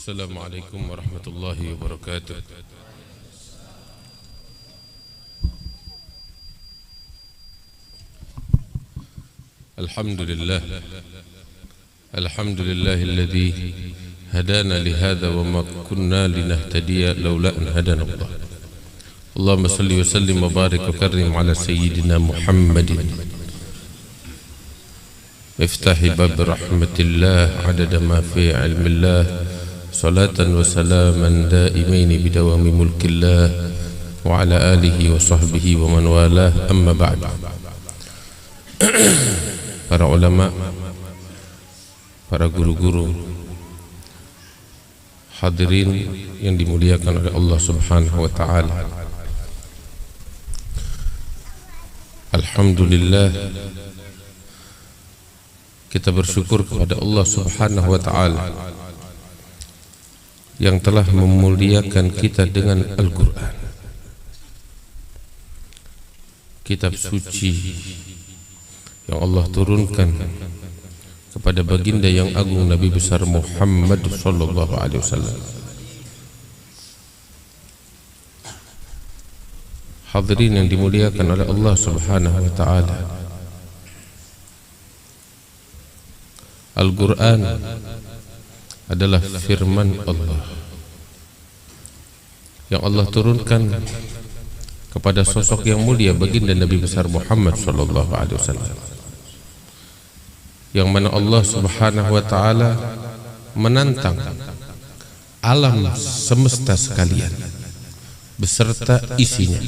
Assalamualaikum warahmatullahi wabarakatuh. Alhamdulillah, alhamdulillahilladzi hadana lihada wa ma kunna linahtadiya laula an hadana Allah. Allahumma salli wa sallim wa barik wa karrim ala sayyidina Muhammadin miftahi bab rahmatillah adada ma fi ilmillah salatan wa salaman daimaini bidawami mulkillah wa ala alihi wa sahbihi wa man walah, amma ba'd. Para ulama, para guru-guru, hadirin yang dimuliakan oleh Allah Subhanahu wa ta'ala, alhamdulillah, kita bersyukur kepada Allah Subhanahu wa ta'ala yang telah memuliakan kita dengan Al-Quran, kitab suci yang Allah turunkan kepada baginda yang agung Nabi besar Muhammad sallallahu alaihi wasallam. Hadirin yang dimuliakan oleh Allah Subhanahu wa ta'ala, Al-Quran adalah firman Allah yang Allah turunkan kepada sosok yang mulia baginda Nabi besar Muhammad sallallahu alaihi wasallam, yang mana Allah Subhanahu wa ta'ala menantang alam semesta sekalian beserta isinya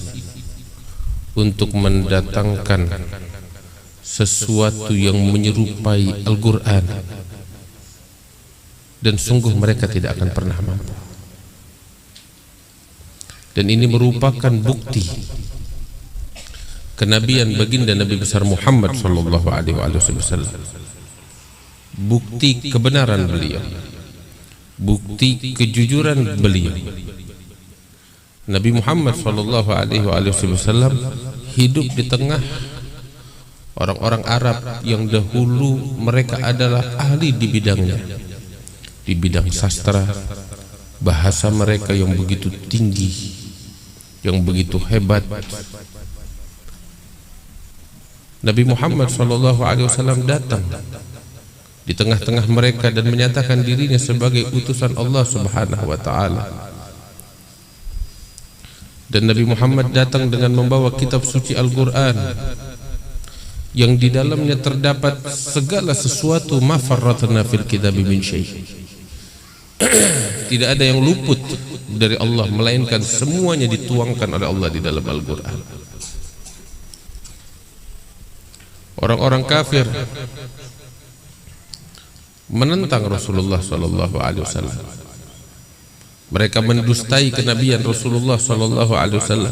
untuk mendatangkan sesuatu yang menyerupai Al-Quran, dan sungguh mereka tidak akan pernah mampu. Dan ini merupakan bukti kenabian baginda Nabi besar Muhammad sallallahu alaihi wasallam, bukti kebenaran beliau, bukti kejujuran beliau. Nabi Muhammad sallallahu alaihi wasallam hidup di tengah orang-orang Arab yang dahulu mereka adalah ahli di bidangnya, di bidang sastra, bahasa mereka yang begitu tinggi, yang begitu hebat. Nabi Muhammad SAW datang di tengah-tengah mereka dan menyatakan dirinya sebagai utusan Allah Subhanahu wa ta'ala. Dan Nabi Muhammad datang dengan membawa kitab suci Al-Quran yang di dalamnya terdapat segala sesuatu, ma farratna fil kitabi min syai'. Tidak ada yang luput dari Allah, melainkan semuanya dituangkan oleh Allah di dalam Al-Quran. Orang-orang kafir menentang Rasulullah SAW. Mereka mendustai kenabian Rasulullah SAW.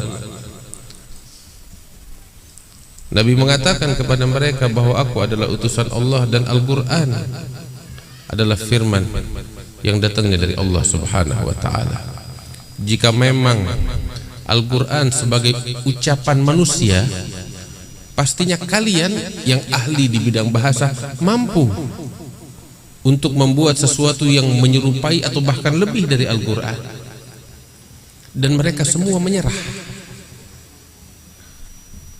Nabi mengatakan kepada mereka bahwa aku adalah utusan Allah dan Al-Quran adalah firman yang datangnya dari Allah Subhanahu wa ta'ala. Jika memang Al-Quran sebagai ucapan manusia, pastinya kalian yang ahli di bidang bahasa mampu untuk membuat sesuatu yang menyerupai atau bahkan lebih dari Al-Quran. Dan mereka semua menyerah.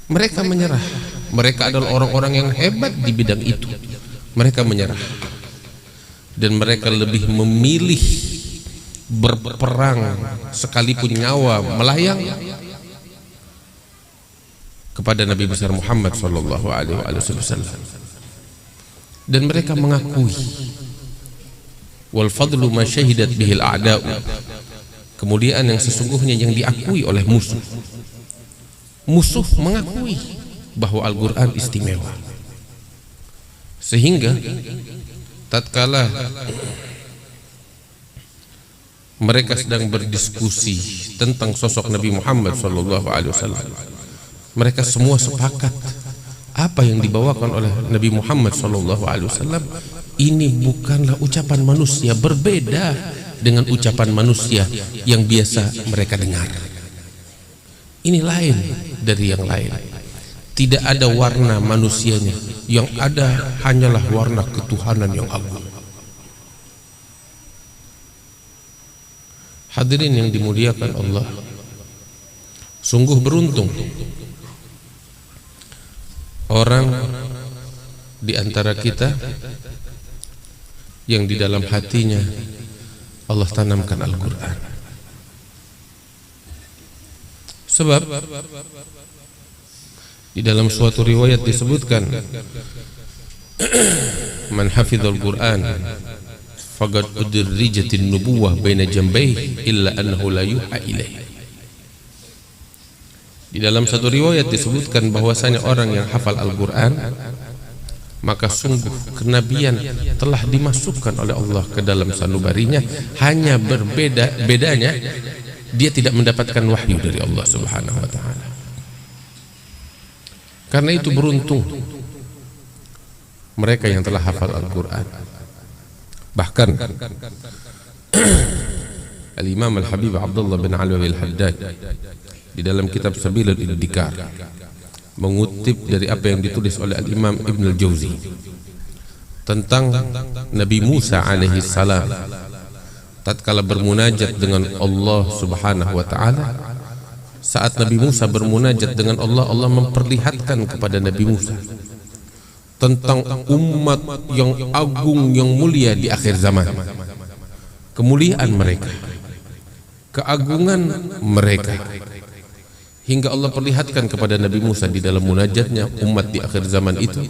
Mereka menyerah. Mereka adalah orang-orang yang hebat di bidang itu. Mereka menyerah. Dan mereka lebih memilih berperang sekalipun nyawa melayang kepada Nabi besar Muhammad sallallahu alaihi wasallam. Dan mereka mengakui wal fadlu ma syahidat bihil a'da'u, kemuliaan yang sesungguhnya yang diakui oleh musuh. Musuh mengakui bahwa Al-Quran istimewa, sehingga tatkala mereka sedang berdiskusi tentang sosok Nabi Muhammad SAW, mereka semua sepakat apa yang dibawakan oleh Nabi Muhammad SAW ini bukanlah ucapan manusia, berbeda dengan ucapan manusia yang biasa mereka dengar. Ini lain dari yang lain. Tidak ada warna manusianya, yang ada hanyalah warna ketuhanan yang agung. Hadirin yang dimuliakan Allah, sungguh beruntung orang di antara kita yang di dalam hatinya Allah tanamkan Al-Quran. Sebab di dalam suatu riwayat disebutkan, man hafizal Quran faqad udrijatin nubuwah baina jambayhi illa annahu la yuha ilaih. Di dalam satu riwayat disebutkan bahwasanya orang yang hafal Al-Quran, maka sungguh kenabian telah dimasukkan oleh Allah ke dalam sanubarinya. Hanya bedanya dia tidak mendapatkan wahyu dari Allah Subhanahu wa taala. Karena itu beruntung mereka yang telah hafal Al-Quran. Bahkan Al-Imam Al-Habib Abdullah bin Alwi Al-Haddad di dalam kitab Sabilul Iddikar mengutip dari apa yang ditulis oleh Al-Imam Ibn Al-Jawzi tentang Nabi Musa alaihi salam tatkala bermunajat dengan Allah Subhanahu wa taala. Saat Nabi Musa bermunajat dengan Allah, Allah memperlihatkan kepada Nabi Musa tentang umat yang agung, yang mulia di akhir zaman, kemuliaan mereka, keagungan mereka, hingga Allah perlihatkan kepada Nabi Musa di dalam munajatnya umat di akhir zaman itu,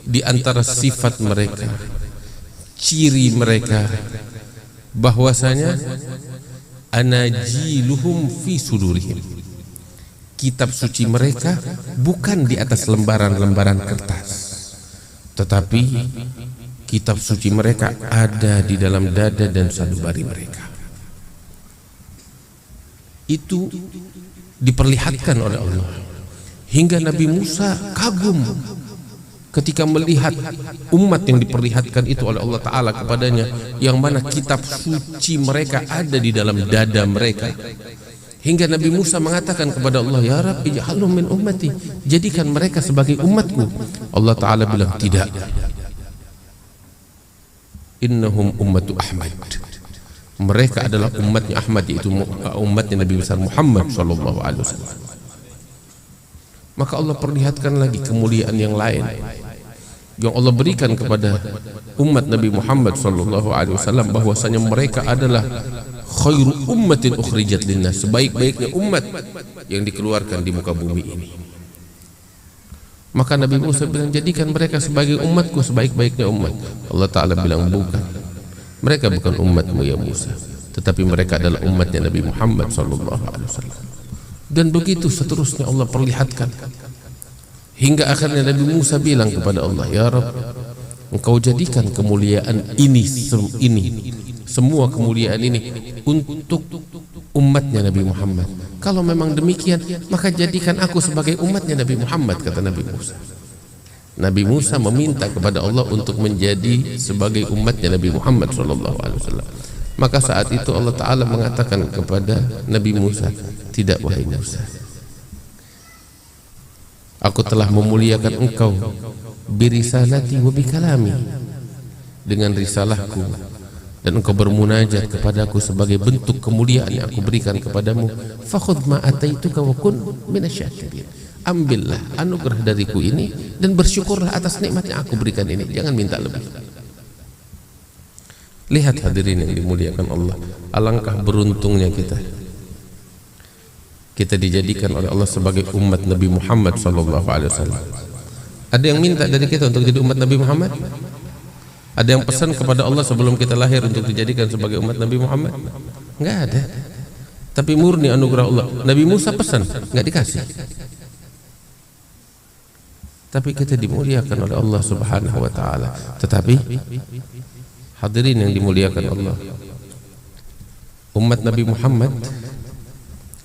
di antara sifat mereka, ciri mereka, bahwasanya anajiluhum fi sudurihim, kitab suci mereka bukan di atas lembaran-lembaran kertas, tetapi kitab suci mereka ada di dalam dada dan sanubari mereka. Itu diperlihatkan oleh Allah hingga Nabi Musa kagum ketika melihat umat yang diperlihatkan itu oleh Allah Ta'ala kepadanya, yang mana kitab suci mereka ada di dalam dada mereka. Hingga Nabi Musa mengatakan kepada Allah, ya Rabbi ij'alhum min ummati, jadikan mereka sebagai umatku. Allah Ta'ala bilang tidak, innahum ummatu Ahmad, mereka adalah umatnya Ahmad, yaitu umatnya Nabi besar Muhammad sallallahu alaihi wasallam. Maka Allah perlihatkan lagi kemuliaan yang lain yang Allah berikan kepada umat Nabi Muhammad sallallahu alaihi wasallam, bahwasanya mereka adalah khairu ummatin ukhrijat linnas, sebaik-baiknya umat yang dikeluarkan di muka bumi ini. Maka Nabi Musa bilang, jadikan mereka sebagai umatku, sebaik-baiknya umat. Allah Ta'ala bilang, bukan, mereka bukan umatmu ya Musa, tetapi mereka adalah umatnya Nabi Muhammad sallallahu alaihi wasallam. Dan begitu seterusnya Allah perlihatkan, hingga akhirnya Nabi Musa bilang kepada Allah, ya Rabb, Engkau jadikan kemuliaan ini semua kemuliaan ini untuk umatnya Nabi Muhammad. Kalau memang demikian, maka jadikan aku sebagai umatnya Nabi Muhammad, kata Nabi Musa. Nabi Musa meminta kepada Allah untuk menjadi sebagai umatnya Nabi Muhammad SAW. Maka saat itu Allah Ta'ala mengatakan kepada Nabi Musa, tidak wahai Musa, aku telah memuliakan engkau birisalati wa bikalami, dengan risalahku, dan engkau bermunajat kepadaku sebagai bentuk kemuliaan yang aku berikan kepadamu. Fakhudh ma ataituka wa kun minasyakirin, ambillah anugerah dariku ini dan bersyukurlah atas nikmat yang aku berikan ini, jangan minta lebih. Lihat hadirin yang dimuliakan Allah, alangkah beruntungnya kita dijadikan oleh Allah sebagai umat Nabi Muhammad SAW. Ada yang minta dari kita untuk jadi umat Nabi Muhammad? Ada yang pesan kepada Allah sebelum kita lahir untuk dijadikan sebagai umat Nabi Muhammad? Enggak ada. Tapi murni anugerah Allah. Nabi Musa pesan, enggak dikasih. Tapi kita dimuliakan oleh Allah Subhanahu wa taala. Tetapi hadirin yang dimuliakan Allah, umat Nabi Muhammad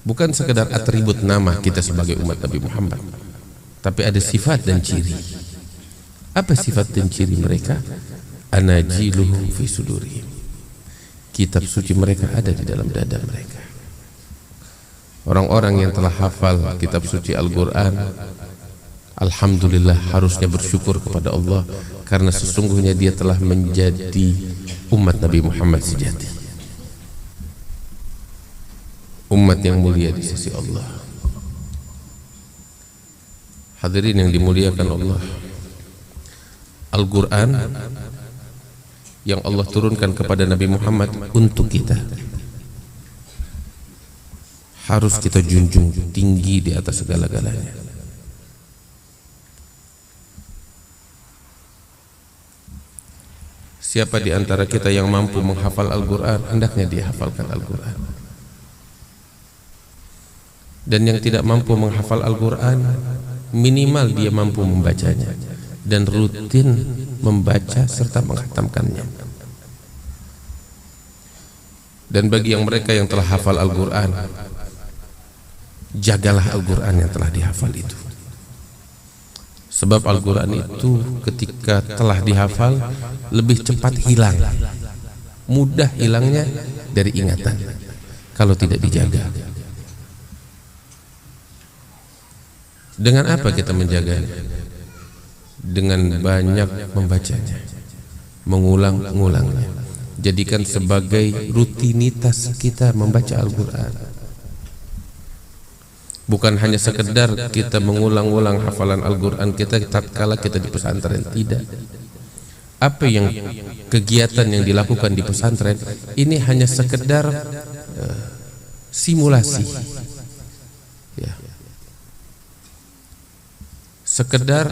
bukan sekedar atribut nama kita sebagai umat Nabi Muhammad, tapi ada sifat dan ciri. Apa sifat dan ciri mereka? Anajiluhum fi sudurihim, kitab suci mereka ada di dalam dada mereka. Orang-orang yang telah hafal kitab suci Al-Quran, alhamdulillah, harusnya bersyukur kepada Allah, karena sesungguhnya dia telah menjadi umat Nabi Muhammad sejati. umat yang mulia di sisi Allah. Hadirin yang dimuliakan Allah, Al-Quran yang Allah turunkan kepada Nabi Muhammad untuk kita harus kita junjung tinggi di atas segala-galanya. Siapa di antara kita yang mampu menghafal Al-Quran, hendaknya dia hafalkan Al-Quran. Dan yang tidak mampu menghafal Al-Quran, minimal dia mampu membacanya dan rutin membaca serta menghatamkannya. Dan bagi yang mereka yang telah hafal Al-Quran, jagalah Al-Quran yang telah dihafal itu. Sebab Al-Quran itu ketika telah dihafal lebih cepat hilang, mudah hilangnya dari ingatan kalau tidak dijaga. Dengan apa kita menjaganya? Dengan banyak membacanya, mengulang-ulangnya. Jadikan sebagai rutinitas kita membaca Al-Quran. Bukan hanya sekedar kita mengulang-ulang hafalan Al-Quran kita tatkala kita di pesantren, tidak. Apa yang kegiatan yang dilakukan di pesantren ini hanya sekedar simulasi, ya. Sekedar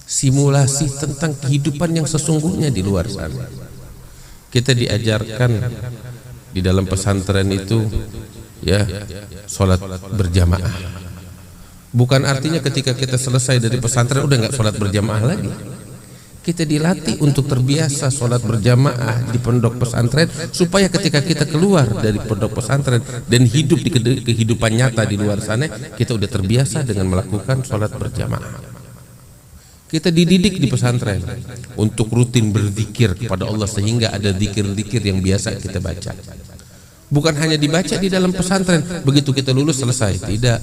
simulasi tentang kehidupan yang sesungguhnya di luar sana. Kita diajarkan di dalam pesantren itu, ya, sholat berjamaah. Bukan artinya ketika kita selesai dari pesantren udah nggak sholat berjamaah lagi. Kita dilatih untuk terbiasa sholat berjamaah di pondok pesantren supaya ketika kita keluar dari pondok pesantren dan hidup di kehidupan nyata di luar sana, kita udah terbiasa dengan melakukan sholat berjamaah. Kita dididik di pesantren untuk rutin berzikir kepada Allah sehingga ada zikir-zikir yang biasa kita baca. Bukan hanya dibaca di dalam pesantren begitu kita lulus selesai, tidak.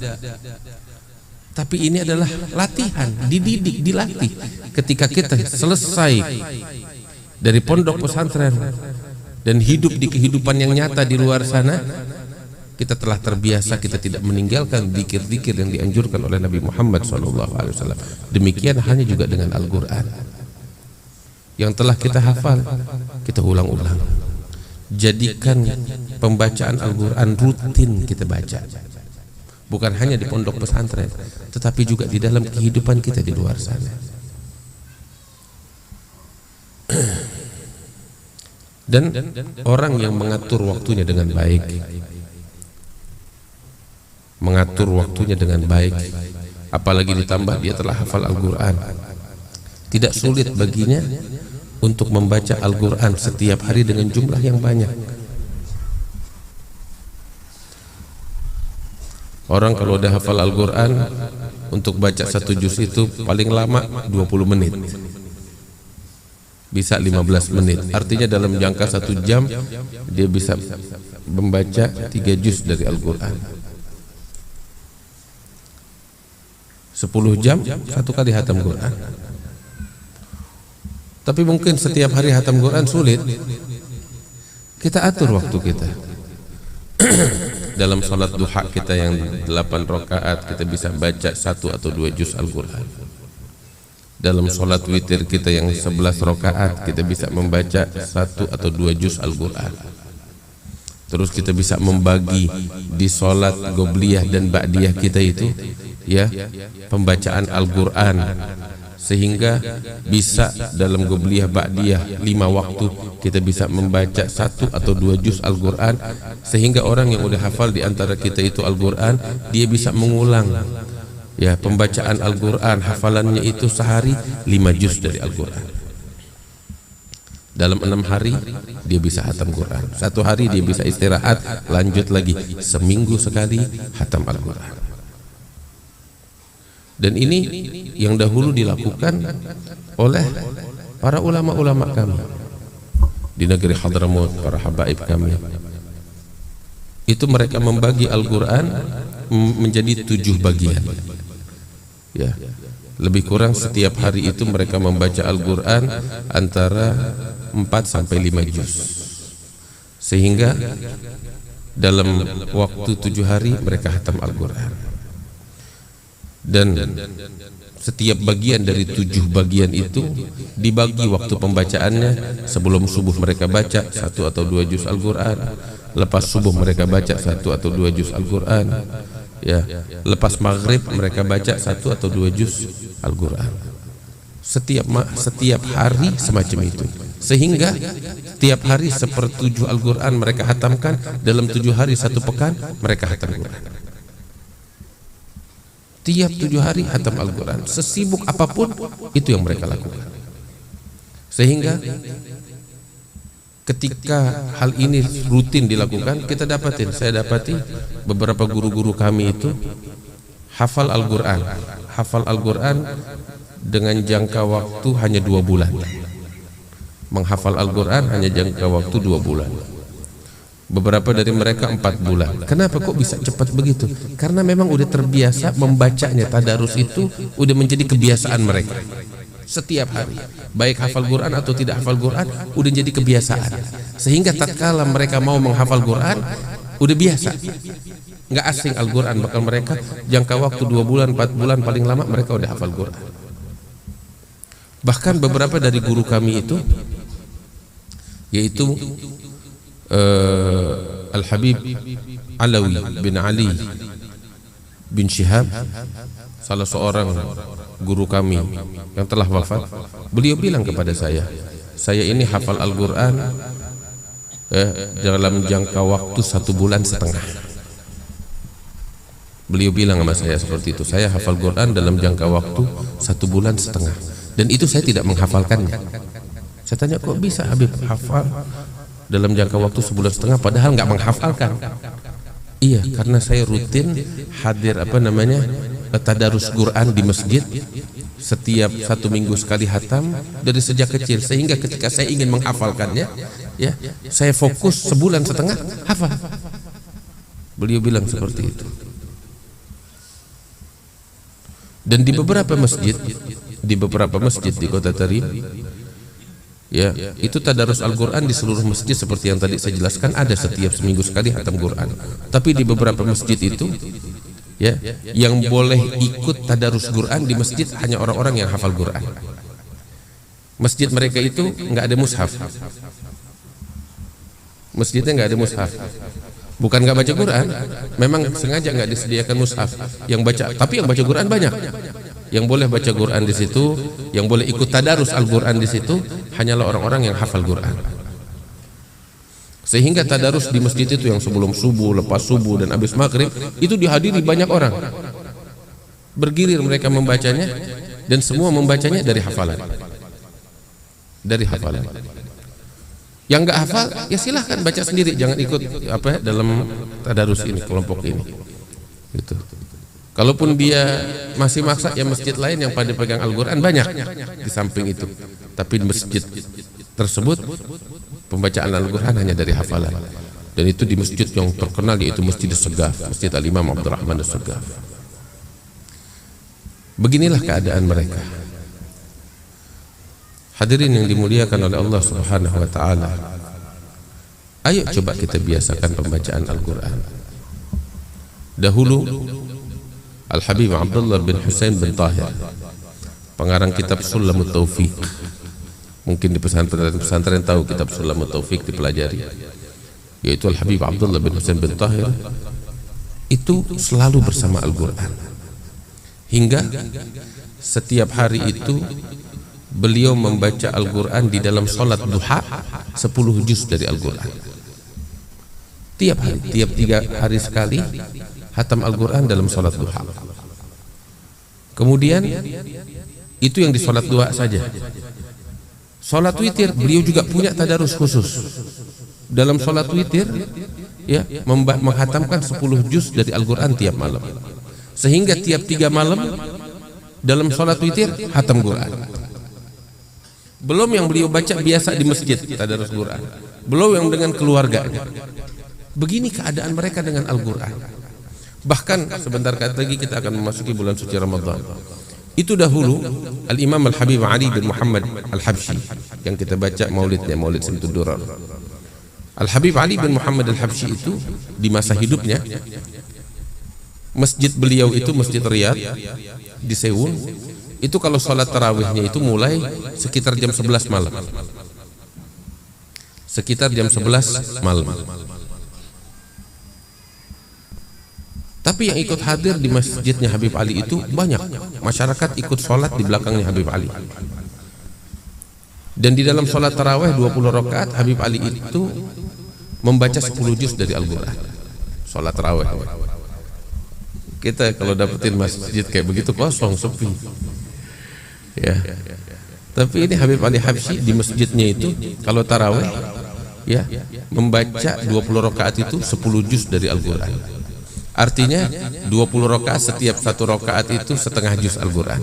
Tapi ini adalah latihan, dididik, dilatih. Ketika kita selesai dari pondok pesantren dan hidup di kehidupan yang nyata di luar sana, kita telah terbiasa, kita tidak meninggalkan zikir-zikir yang dianjurkan oleh Nabi Muhammad SAW. Demikian hanya juga dengan Al-Quran. Yang telah kita hafal, kita ulang-ulang. Jadikan pembacaan Al-Quran rutin kita baca. Bukan hanya di pondok pesantren, tetapi juga di dalam kehidupan kita di luar sana. Dan orang yang mengatur waktunya dengan baik, apalagi ditambah dia telah hafal Al-Quran, tidak sulit baginya untuk membaca Al-Quran setiap hari dengan jumlah yang banyak. Orang kalau udah hafal Al-Quran, untuk baca satu juz itu paling lama 20 menit, bisa 15 menit. Artinya dalam jangka 1 jam dia bisa membaca 3 juz dari Al-Quran. 10 jam 1 kali hatam Quran. Tapi mungkin setiap hari hatam Quran sulit. Kita atur waktu kita. Dalam sholat duha kita yang 8 rakaat kita bisa baca 1 atau 2 juz Al-Quran. Dalam sholat witir kita yang 11 rakaat kita bisa membaca 1 atau 2 juz Al-Quran. Terus kita bisa membagi di sholat Qobliyah dan Ba'diyah kita itu, ya, pembacaan Al-Quran, sehingga bisa dalam Qobliyah Ba'diyah 5 waktu kita bisa membaca 1 atau 2 juz Al-Quran, sehingga orang yang udah hafal di antara kita itu Al-Quran, dia bisa mengulang, ya, pembacaan Al-Quran, hafalannya itu sehari 5 juz dari Al-Quran. Dalam 6 hari dia bisa hatam Quran. 1 hari dia bisa istirahat, lanjut lagi. Seminggu sekali hatam Al-Quran. Dan ini yang dahulu dilakukan oleh para ulama-ulama kami di negeri Hadramut, para habaib kami. Itu mereka membagi Al-Quran menjadi 7 bagian, ya. Lebih kurang setiap hari itu mereka membaca Al-Quran antara 4 sampai 5 juz, sehingga dalam waktu 7 hari mereka khatam Al-Quran. Dan setiap bagian dari 7 bagian itu dibagi waktu pembacaannya. Sebelum subuh mereka baca 1 atau 2 juz Al-Quran, lepas subuh mereka baca 1 atau 2 juz Al-Quran, ya, lepas maghrib mereka baca 1 atau 2 juz Al-Quran. Setiap hari semacam itu, sehingga tiap hari 1/7 Al-Quran mereka hatamkan. Dalam 7 hari 1 pekan mereka hatam Al-Quran. Tiap 7 hari hatam Al-Quran. Sesibuk apapun itu yang mereka lakukan. Sehingga ketika hal ini rutin dilakukan, saya dapati beberapa guru-guru kami itu hafal Al-Quran. Hafal Al-Quran dengan jangka waktu hanya 2 bulan. Menghafal Al-Quran hanya jangka waktu 2 bulan. Beberapa dari mereka 4 bulan. Kenapa kok bisa cepat begitu? Karena memang udah terbiasa membacanya. Tadarus itu udah menjadi kebiasaan mereka. Setiap hari, baik hafal Quran atau tidak hafal Quran, udah jadi kebiasaan. Sehingga tatkala mereka mau menghafal Quran, udah biasa, nggak asing Al-Quran. Bahkan mereka jangka waktu 2 bulan, 4 bulan paling lama mereka udah hafal Quran. Bahkan beberapa dari guru kami itu, yaitu Al-Habib Alawi bin Ali bin Syihab, salah seorang guru kami yang telah wafat, beliau bilang kepada saya ini hafal Al-Quran dalam jangka waktu 1,5 bulan. Beliau bilang sama saya seperti itu, saya hafal Quran dalam jangka waktu 1,5 bulan, dan itu saya tidak menghafalkannya. Saya tanya, kok bisa Habib hafal dalam jangka waktu 1,5 bulan padahal nggak menghafalkan? Iya, karena saya rutin hadir tadarus Quran di masjid setiap 1 minggu sekali hatam dari sejak kecil, sehingga ketika saya ingin menghafalkannya, ya, saya fokus 1,5 bulan hafal. Beliau bilang seperti itu. Dan di beberapa masjid di Kota Tarim, ya, itu tadarus Al-Quran di seluruh masjid seperti yang tadi saya jelaskan, ada setiap seminggu sekali hatam Quran. Tapi di beberapa masjid itu, ya, yang boleh ikut tadarus Quran di masjid hanya orang-orang yang hafal Quran. Masjid mereka itu nggak ada mushaf. Masjidnya nggak ada mushaf. Bukan nggak baca Quran, memang sengaja nggak disediakan mushaf. Tapi yang baca Quran banyak. Yang boleh baca Quran di situ, yang boleh ikut tadarus Al-Quran di situ hanyalah orang-orang yang hafal Quran. Sehingga tadarus di masjid itu yang sebelum subuh, lepas subuh, dan habis maghrib itu dihadiri banyak orang. Bergilir mereka membacanya, dan semua membacanya dari hafalan. Yang nggak hafal, ya silahkan baca sendiri, jangan ikut dalam tadarus ini, kelompok ini. Gitu. Kalaupun dia masih maksa, ya masjid lain yang pada pegang Al-Quran banyak di samping itu. Tapi di masjid tersebut pembacaan Al-Quran hanya dari hafalan. Dan itu di masjid yang terkenal, yaitu Masjid As-Saggaf, Masjid Al-Imam Abdurrahman As-Saggaf. Beginilah keadaan mereka. Hadirin yang dimuliakan oleh Allah Subhanahu wa Ta'ala, ayo coba kita biasakan pembacaan Al-Quran. Dahulu Al-Habib Abdullah bin Husain bin Tahir, pengarang kitab Sulamut Taufiq, mungkin di pesantren tahu kitab Sulamut Taufiq dipelajari, yaitu Al-Habib Abdullah bin Husain bin Tahir, itu selalu bersama Al-Quran. Hingga setiap hari itu beliau membaca Al-Quran di dalam sholat duha 10 juz dari Al-Quran. Tiap hari, tiap 3 hari sekali hatam Al-Quran dalam sholat duha. Kemudian itu yang di sholat duha saja. Sholat witir beliau juga punya tadarus khusus. Dalam sholat witir, ya, menghatamkan 10 juz dari Al-Quran tiap malam. Sehingga tiap 3 malam dalam sholat witir hatam Quran. Belum yang beliau baca biasa di masjid tadarus Quran, belum yang dengan keluarganya. Begini keadaan mereka dengan Al-Quran. Bahkan sebentar lagi kita akan memasuki bulan suci Ramadan. Itu dahulu Al-Imam Al-Habib Ali bin Muhammad Al-Habsyi yang kita baca maulidnya, Maulid Simtud Durar. Al-Habib Ali bin Muhammad Al-Habsyi itu di masa hidupnya, masjid beliau itu Masjid Riyadh di Seoul, itu kalau sholat tarawihnya itu mulai sekitar jam 11 malam. Sekitar jam 11 malam. Tapi yang ikut hadir di masjidnya Habib Ali itu banyak. Masyarakat ikut sholat di belakangnya Habib Ali. Dan di dalam sholat tarawih 20 rakaat, Habib Ali itu membaca 10 juz dari Al-Quran. Sholat tarawih. Kita kalau dapetin masjid kayak begitu kosong, sepi. Ya. Tapi ini Habib Ali Habsyi di masjidnya itu kalau tarawih, ya, membaca 20 rakaat itu 10 juz dari Al-Quran. Artinya 20 rakaat, setiap satu rakaat itu setengah juz Al-Quran.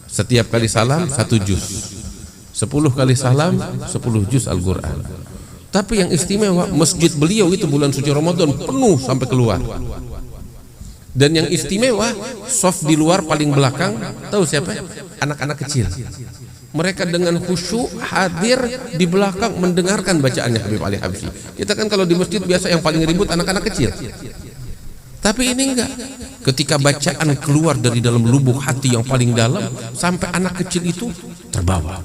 Setiap kali salam 1 juz. 10 kali salam 10 juz Al-Quran. Tapi yang istimewa, masjid beliau itu bulan suci Ramadan penuh sampai keluar. Dan yang istimewa, soft di luar paling belakang, tahu siapa? Anak-anak kecil. Mereka dengan khusyuk hadir di belakang mendengarkan bacaannya Habib Ali Habsyi. Kita kan kalau di masjid biasa yang paling ribut anak-anak kecil. Tapi ini enggak. Ketika bacaan keluar dari dalam lubuk hati yang paling dalam, sampai anak kecil itu terbawa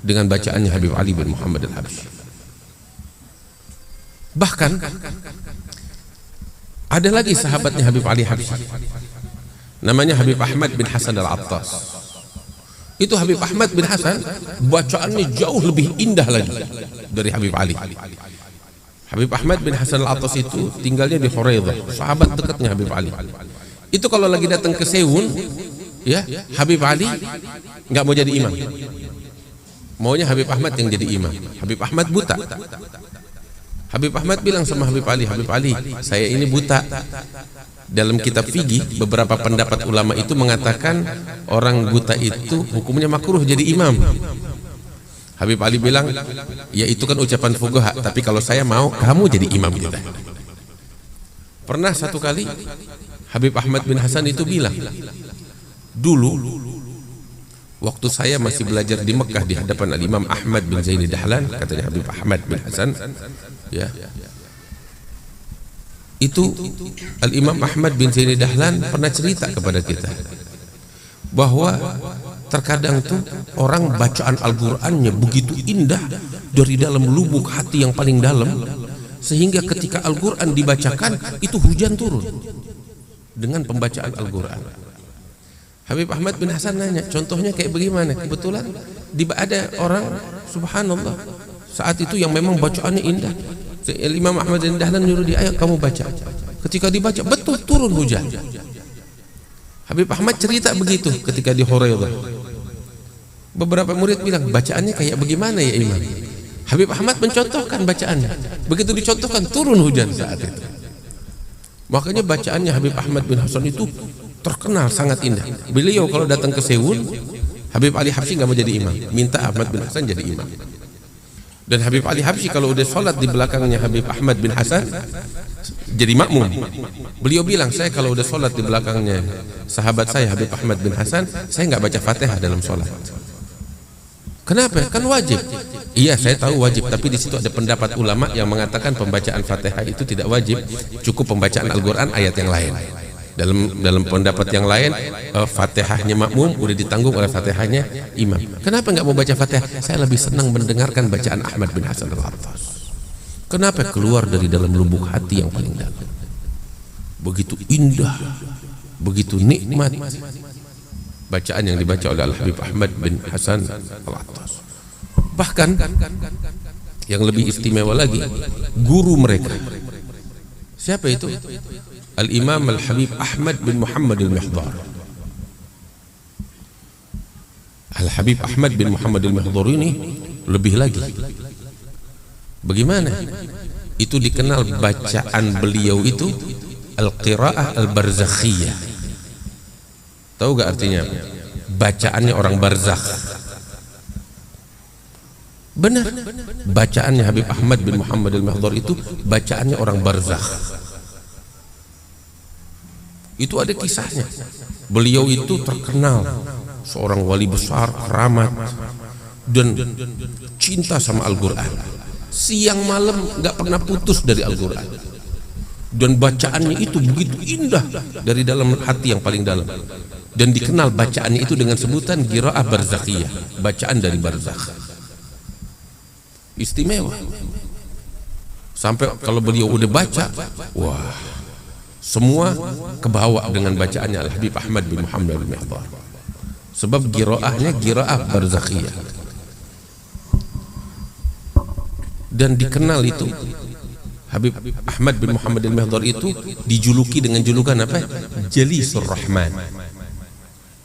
dengan bacaannya Habib Ali bin Muhammad Al-Habsyi. Bahkan ada lagi sahabatnya Habib Ali Habsyi, namanya Habib Ahmad bin Hasan Al-Attas. Itu Habib Ahmad bin Hasan bacaannya jauh lebih indah lagi dari Habib Ali. Habib Ahmad bin Hasan Al-Attas itu tinggalnya di Huraidah, sahabat dekatnya Habib Ali. Itu kalau lagi datang ke Seoul, ya, Habib Ali nggak mau jadi imam. Maunya Habib Ahmad yang jadi imam. Habib Ahmad buta. Habib Ahmad bilang sama Habib Ali, Habib Ali, saya ini buta. Dalam kitab fikih, beberapa pendapat ulama itu mengatakan orang buta itu hukumnya makruh jadi imam. Habib Ali bilang, ya itu kan ucapan fuqaha, tapi kalau saya mau, kamu jadi imam kita. Pernah satu kali Habib Ahmad bin Hasan itu bilang, dulu waktu saya masih belajar di Mekah di hadapan Al-Imam Ahmad bin Zaini Dahlan, katanya Habib Ahmad bin Hasan, ya, itu Al-Imam Ahmad bin Zaini Dahlan pernah cerita kepada kita bahwa terkadang tuh orang bacaan Al-Qur'annya begitu indah dari dalam lubuk hati yang paling dalam, sehingga ketika Al-Qur'an dibacakan itu hujan turun dengan pembacaan Al-Qur'an. Habib Ahmad bin Hasan nanya, contohnya kayak bagaimana? Kebetulan ada orang, subhanallah, saat itu yang memang bacaannya indah. Imam Ahmad bin Dahlan nyuruh dia, ayo kamu baca. Ketika dibaca, betul turun hujan. Habib Ahmad cerita begitu ketika di Huraidah. Beberapa murid bilang, bacaannya kayak bagaimana ya Imam? Habib Ahmad mencontohkan bacaannya. Begitu dicontohkan, turun hujan saat itu. Makanya bacaannya Habib Ahmad bin Hasan itu terkenal sangat indah. Beliau kalau datang ke Seoul, Habib Ali Habsyi nggak mau jadi imam, minta Ahmad bin Hasan jadi imam. Dan Habib Ali Habsyi kalau udah sholat di belakangnya Habib Ahmad bin Hasan jadi makmum. Beliau bilang, saya kalau udah sholat di belakangnya sahabat saya Habib Ahmad bin Hasan, saya nggak baca Fatihah dalam sholat. Kenapa? Kan wajib. Iya, saya tahu wajib, tapi di situ ada pendapat ulama yang mengatakan pembacaan Fatihah itu tidak wajib, cukup pembacaan Al-Quran ayat yang lain. Dalam pendapat yang lain, Fatihahnya makmum udah ditanggung oleh Fatihahnya imam. Kenapa nggak mau baca Fatihah? Saya lebih senang mendengarkan bacaan Ahmad bin Hasan Al-Attas. Kenapa? Keluar dari dalam lubuk hati yang paling dalam. Begitu indah, begitu nikmat bacaan yang dibaca oleh Al-Habib Ahmad bin Hasan Al-Attas. Bahkan yang lebih istimewa lagi, guru mereka. Siapa itu? Al-Imam Al-Habib Ahmad bin Muhammad Al-Mihdhar. Al-Habib Ahmad bin Muhammad Al-Mihdhar ini lebih lagi. Bagaimana? Itu dikenal bacaan beliau itu Al-Qira'ah Al-Barzakhiyah. Tahu gak artinya? Bacaannya orang barzakh. Benar. Bacaannya Habib Ahmad bin Muhammad Al-Mihdhar itu bacaannya orang barzakh. Itu ada kisahnya. Beliau itu terkenal seorang wali besar, keramat, dan cinta sama Al-Quran. siang malam nggak pernah putus dari Al-Quran, dan bacaannya itu begitu indah dari dalam hati yang paling dalam, dan dikenal bacaannya itu dengan sebutan qiraah barzakhiyah, bacaan dari barzakh. Istimewa. Sampai kalau beliau udah baca, wah, semua kebawa dengan bacaannya Al-Habib Ahmad bin Muhammad al-Mihdhar. Sebab qiraahnya qiraah barzakhiyah. Dan dikenal itu Habib Ahmad bin Muhammad al-Mihdhar itu dijuluki dengan julukan apa? Jalisur Rahman.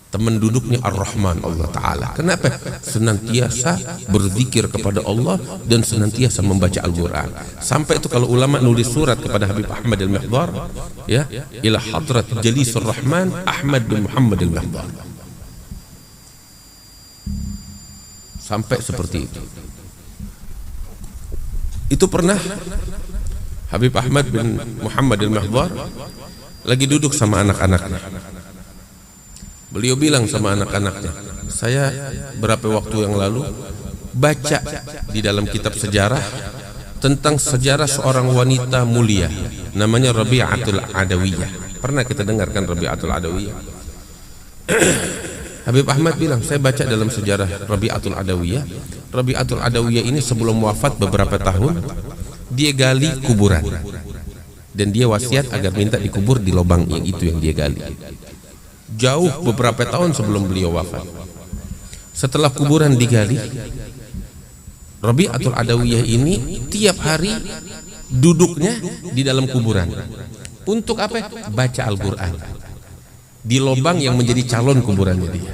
Teman duduknya Ar-Rahman, Allah Ta'ala. Kenapa? Senantiasa berzikir kepada Allah dan senantiasa membaca Al-Quran. Sampai itu kalau ulama nulis surat kepada Habib Ahmad al-Mihdhar, ya, ila hadrat Jalisur Rahman Ahmad bin Muhammad al-Mihdhar. Sampai seperti itu. Itu pernah Habib Ahmad bin Muhammad al-Mihdhar lagi duduk sama anak-anaknya. Beliau bilang sama anak-anaknya, saya berapa waktu yang lalu baca di dalam kitab sejarah tentang sejarah seorang wanita mulia namanya Rabi'atul Adawiyah. Pernah kita dengarkan Rabi'atul Adawiyah? Habib Ahmad bilang, saya baca dalam sejarah Rabi'atul Adawiyah. Rabi'atul Adawiyah ini sebelum wafat beberapa tahun, dia gali kuburan, dan dia wasiat agar minta dikubur di lubang yang itu yang dia gali. Jauh beberapa tahun sebelum beliau wafat. Setelah kuburan digali, Rabi'atul Adawiyah ini tiap hari duduknya di dalam kuburan. Untuk apa? Baca Al-Quran di lubang yang menjadi calon kuburannya dia.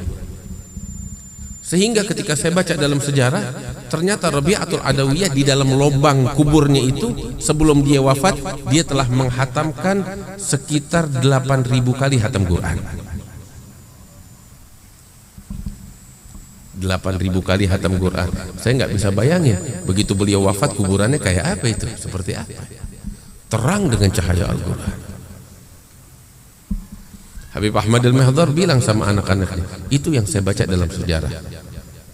Sehingga ketika saya baca dalam sejarah, ternyata Rabi'atul Adawiyah di dalam lubang kuburnya itu sebelum dia wafat, dia telah menghatamkan sekitar 8.000 kali hatam Quran. 8.000 kali hatam Quran. Saya nggak bisa bayangin begitu beliau wafat kuburannya kayak apa itu, seperti apa. Terang dengan cahaya Al-Quran. Habib Ahmad al-Mihdhar bilang sama anak-anaknya, itu yang saya baca dalam sejarah.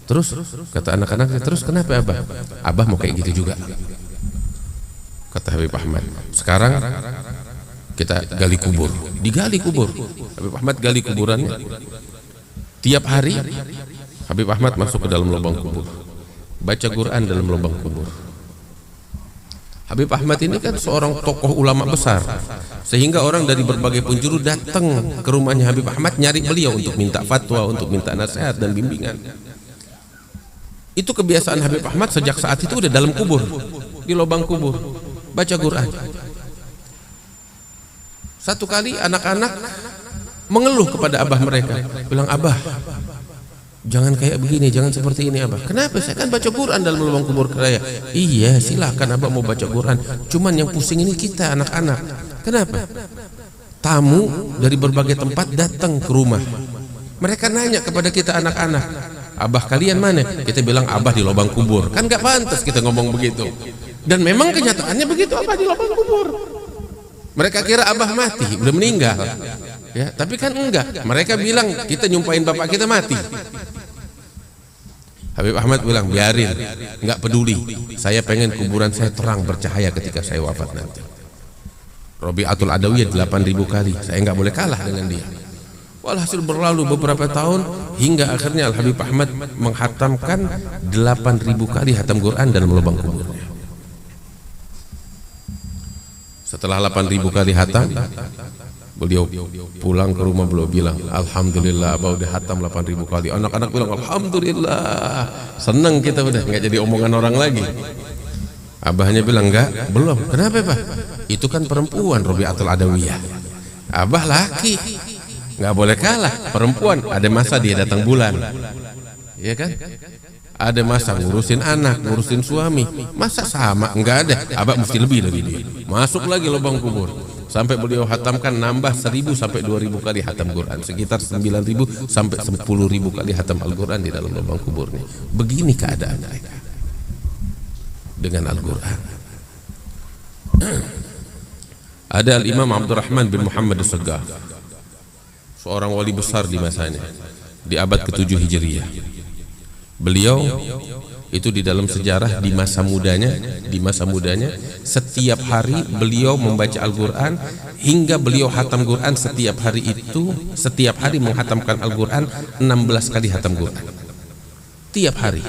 Terus kata anak-anaknya, terus kenapa Abah? Abah mau kayak gitu juga, kata Habib Ahmad. Sekarang kita gali kubur. Digali kubur. Habib Ahmad gali kuburannya. Tiap hari Habib Ahmad masuk ke dalam lubang kubur, baca Quran dalam lubang kubur. Habib Ahmad ini kan seorang tokoh ulama besar, sehingga orang dari berbagai penjuru datang ke rumahnya Habib Ahmad nyari beliau untuk minta fatwa, untuk minta nasihat dan bimbingan. Itu kebiasaan Habib Ahmad sejak saat itu udah dalam kubur, di lubang kubur, baca Quran. Satu kali anak-anak mengeluh kepada abah mereka, bilang, Abah, jangan kayak begini, jangan seperti ini Abah. Kenapa? Saya kan baca Quran dalam lubang kubur saya. Iya, silakan Abah mau baca Quran. Cuman yang pusing ini kita anak-anak. Kenapa? Tamu dari berbagai tempat datang ke rumah. Mereka nanya kepada kita anak-anak, Abah kalian mana? Kita bilang Abah di lubang kubur. Kan gak pantas kita ngomong begitu. Dan memang kenyataannya begitu, Abah di lubang kubur. Mereka kira Abah mati, udah meninggal. Ya, tapi kan enggak. Mereka bilang kita nyumpahin bapak kita mati. Habib Ahmad bilang, biarin, nggak peduli. Saya pengen kuburan saya terang bercahaya ketika saya wafat nanti. Rabi'atul Adawiyah 8.000 kali. Saya nggak boleh kalah dengan dia. Walhasil berlalu beberapa tahun hingga akhirnya Al Habib Ahmad menghatamkan 8.000 kali hatam Quran dalam lubang kuburnya. Setelah 8.000 kali hatam, beliau pulang ke rumah, beliau bilang, Alhamdulillah Abah udah hatam 8.000 kali. Anak-anak bilang, Alhamdulillah, senang kita udah nggak jadi omongan orang lagi. Abahnya bilang, enggak, belum. Kenapa Pak? Itu kan perempuan, Rabi'atul Adawiyah. Abah laki, nggak boleh kalah. Perempuan ada masa dia datang bulan, ya kan? Ada masa ngurusin anak, ngurusin suami. Masa sama? Enggak ada. Abah mesti lebih dari dia. Masuk lagi lubang kubur. Sampai beliau hatamkan nambah 1.000 sampai 2.000 kali hatam Quran, sekitar 9.000 sampai 10.000 kali hatam Al-Quran di dalam lubang kuburnya. Begini keadaan mereka dengan Al-Quran. Ada Al-Imam Abdurrahman bin Muhammad As-Saggaf, seorang wali besar di masanya, di abad ke-7 Hijriyah. Beliau itu di dalam sejarah di masa mudanya setiap hari beliau membaca Al-Quran hingga beliau hatam Quran setiap hari menghatamkan Al-Quran 16 kali hatam Quran. Tiap hari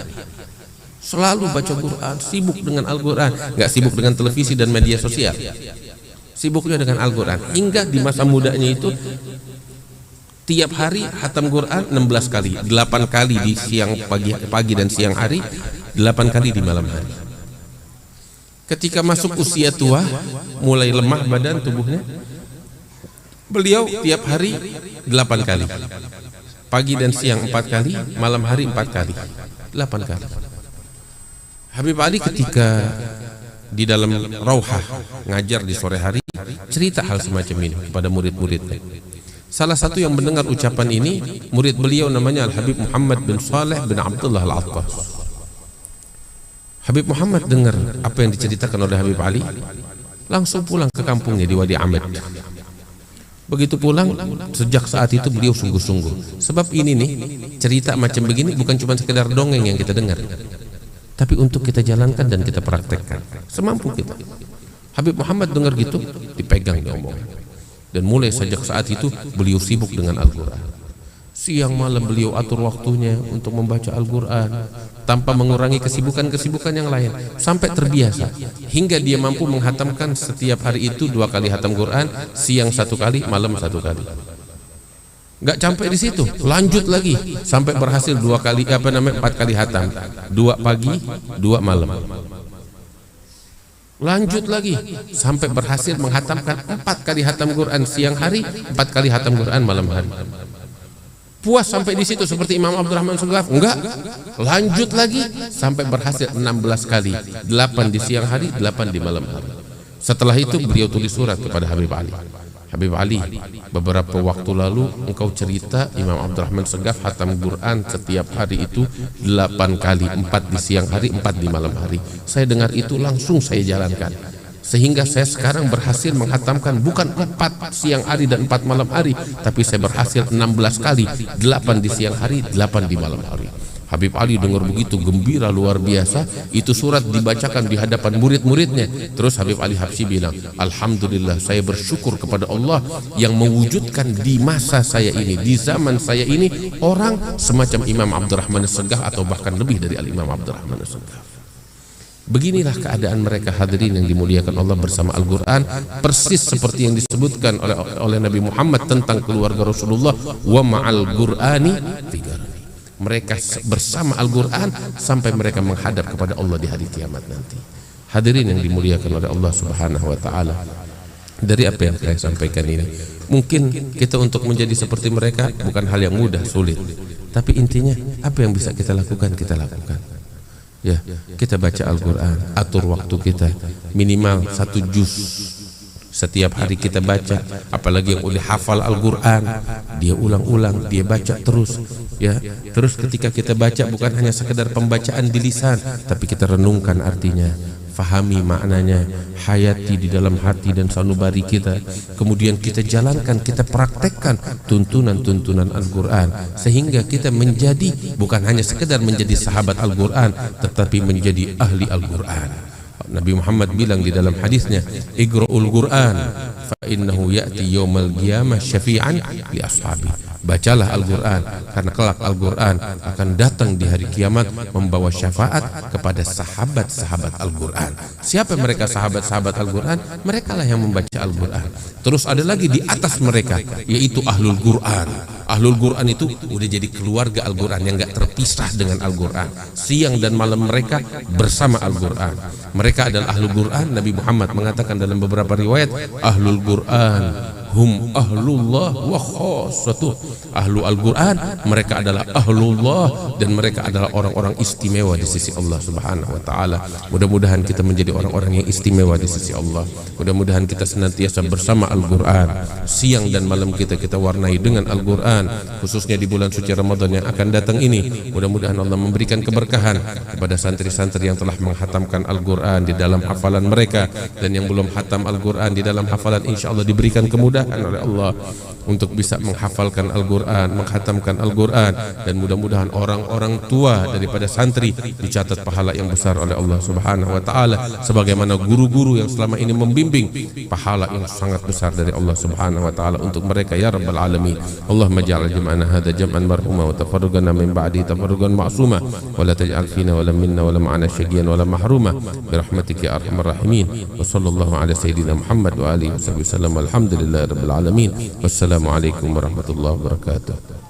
selalu baca Quran, sibuk dengan Al-Quran, nggak sibuk dengan televisi dan media sosial, sibuknya dengan Al-Quran. Hingga di masa mudanya itu tiap hari hatam Quran 16 kali, 8 kali di siang pagi dan siang hari, 8 kali di malam hari. Ketika masuk usia tua, mulai lemah badan tubuhnya, beliau tiap hari 8 kali, pagi dan siang 4 kali, malam hari 4 kali, 8 kali. Habib Ali ketika di dalam Rauhah ngajar di sore hari, cerita hal semacam ini kepada murid-muridnya. Salah satu yang mendengar ucapan ini, murid beliau namanya Al-Habib Muhammad bin Saleh bin Abdullah Al-Attas. Habib Muhammad dengar apa yang diceritakan oleh Habib Ali, langsung pulang ke kampungnya di Wadi Ahmed. Begitu pulang, sejak saat itu beliau sungguh-sungguh. Sebab ini nih, cerita macam begini bukan cuma sekedar dongeng yang kita dengar, tapi untuk kita jalankan dan kita praktekkan semampu kita. Habib Muhammad dengar gitu, dipegang diomong. Dan mulai sejak saat itu beliau sibuk dengan Al-Quran. Siang malam beliau atur waktunya untuk membaca Al-Quran tanpa mengurangi kesibukan-kesibukan yang lain, sampai terbiasa hingga dia mampu menghatamkan setiap hari itu 2 kali hatam Quran, siang 1 kali, malam 1 kali. Nggak sampai di situ, lanjut lagi sampai berhasil 4 kali hatam, 2 pagi 2 malam. Lanjut lagi sampai berhasil menghatamkan 4 kali hatam Quran siang hari, 4 kali hatam Quran malam hari. Puas sampai di situ seperti Imam Abdurrahman Segaf? Enggak. Lanjut lagi sampai berhasil 16 kali, 8 di siang hari, 8 di malam hari. Setelah itu beliau tulis surat kepada Habib Ali. Habib Ali, beberapa waktu lalu engkau cerita Imam Abdurrahman Segaf hatam Quran setiap hari itu 8 kali, 4 di siang hari, 4 di malam hari. Saya dengar itu langsung saya jalankan, sehingga saya sekarang berhasil menghatamkan bukan 4 siang hari dan 4 malam hari, tapi saya berhasil 16 kali, 8 di siang hari, 8 di malam hari. Habib Ali dengar begitu gembira luar biasa. Itu surat dibacakan di hadapan murid-muridnya. Terus Habib Ali Habsyi bilang, alhamdulillah, saya bersyukur kepada Allah yang mewujudkan di masa saya ini, di zaman saya ini, orang semacam Imam Abdurrahman Segaf atau bahkan lebih dari Al-Imam Abdurrahman Segaf. Beginilah keadaan mereka hadirin yang dimuliakan Allah bersama Al-Quran, persis seperti yang disebutkan oleh Nabi Muhammad tentang keluarga Rasulullah, wa ma'al Qur'ani tiga. Mereka bersama Al-Quran sampai mereka menghadap kepada Allah di hari kiamat nanti. Hadirin yang dimuliakan oleh Allah Subhanahu wa Ta'ala, dari apa yang saya sampaikan ini, mungkin kita untuk menjadi seperti mereka bukan hal yang mudah, sulit. Tapi intinya apa yang bisa kita lakukan, kita lakukan. Ya, kita baca Al-Quran, atur waktu kita minimal 1 juz setiap hari kita baca. Apalagi yang udah hafal Al-Quran, dia ulang-ulang, dia baca terus, ya. Terus ketika kita baca bukan hanya sekedar pembacaan di lisan, tapi kita renungkan artinya, fahami maknanya, hayati di dalam hati dan sanubari kita. Kemudian kita jalankan, kita praktekkan tuntunan-tuntunan Al-Quran, sehingga kita menjadi bukan hanya sekedar menjadi sahabat Al-Quran, tetapi menjadi ahli Al-Quran. Nabi Muhammad bilang di dalam hadisnya, iqra'ul Qur'an fa innahu ya'ti yaumal qiyamah syafi'an li ashabi. Bacalah Al-Quran, karena kelak Al-Quran akan datang di hari kiamat membawa syafaat kepada sahabat-sahabat Al-Quran. Siapa mereka sahabat-sahabat Al-Quran? Mereka lah yang membaca Al-Quran. Terus ada lagi di atas mereka, yaitu Ahlul Quran. Ahlul Quran itu udah jadi keluarga Al-Quran yang gak terpisah dengan Al-Quran. Siang dan malam mereka bersama Al-Quran. Mereka adalah Ahlul Quran. Nabi Muhammad mengatakan dalam beberapa riwayat, Ahlul Quran hum ahlullah wa khassatuh. Ahlu Al-Quran, mereka adalah ahlullah, dan mereka adalah orang-orang istimewa di sisi Allah Subhanahu wa Ta'ala. Mudah-mudahan kita menjadi orang-orang yang istimewa di sisi Allah. Mudah-mudahan kita senantiasa bersama Al-Quran. Siang dan malam kita warnai dengan Al-Quran, khususnya di bulan suci Ramadan yang akan datang ini. Mudah-mudahan Allah memberikan keberkahan kepada santri-santri yang telah menghatamkan Al-Quran di dalam hafalan mereka, dan yang belum hatam Al-Quran di dalam hafalan, insya Allah diberikan kemudahan oleh Allah. untuk bisa menghafalkan Al-Quran, menghatamkan Al-Quran, dan mudah-mudahan orang-orang tua daripada santri dicatat pahala yang besar oleh Allah Subhanahu wa Ta'ala, sebagaimana guru-guru yang selama ini membimbing, pahala yang sangat besar dari Allah Subhanahu wa Ta'ala untuk mereka ya Rabbal Alamin. Allahumma ja'al jam'ana hadha jam'an marhuma wa tafarrugana min ba'di tafarrugan ma'suma wa la taj'al fina wa la minna wa la ma'ana syaqiyan wa la mahruma bi rahmatika ya arhamar rahimin. Wa sallallahu ala sayyidina Muhammad wa alihi wasallam. Alhamdulillahi rabbil alamin. Wassalamualaikum warahmatullahi wabarakatuh.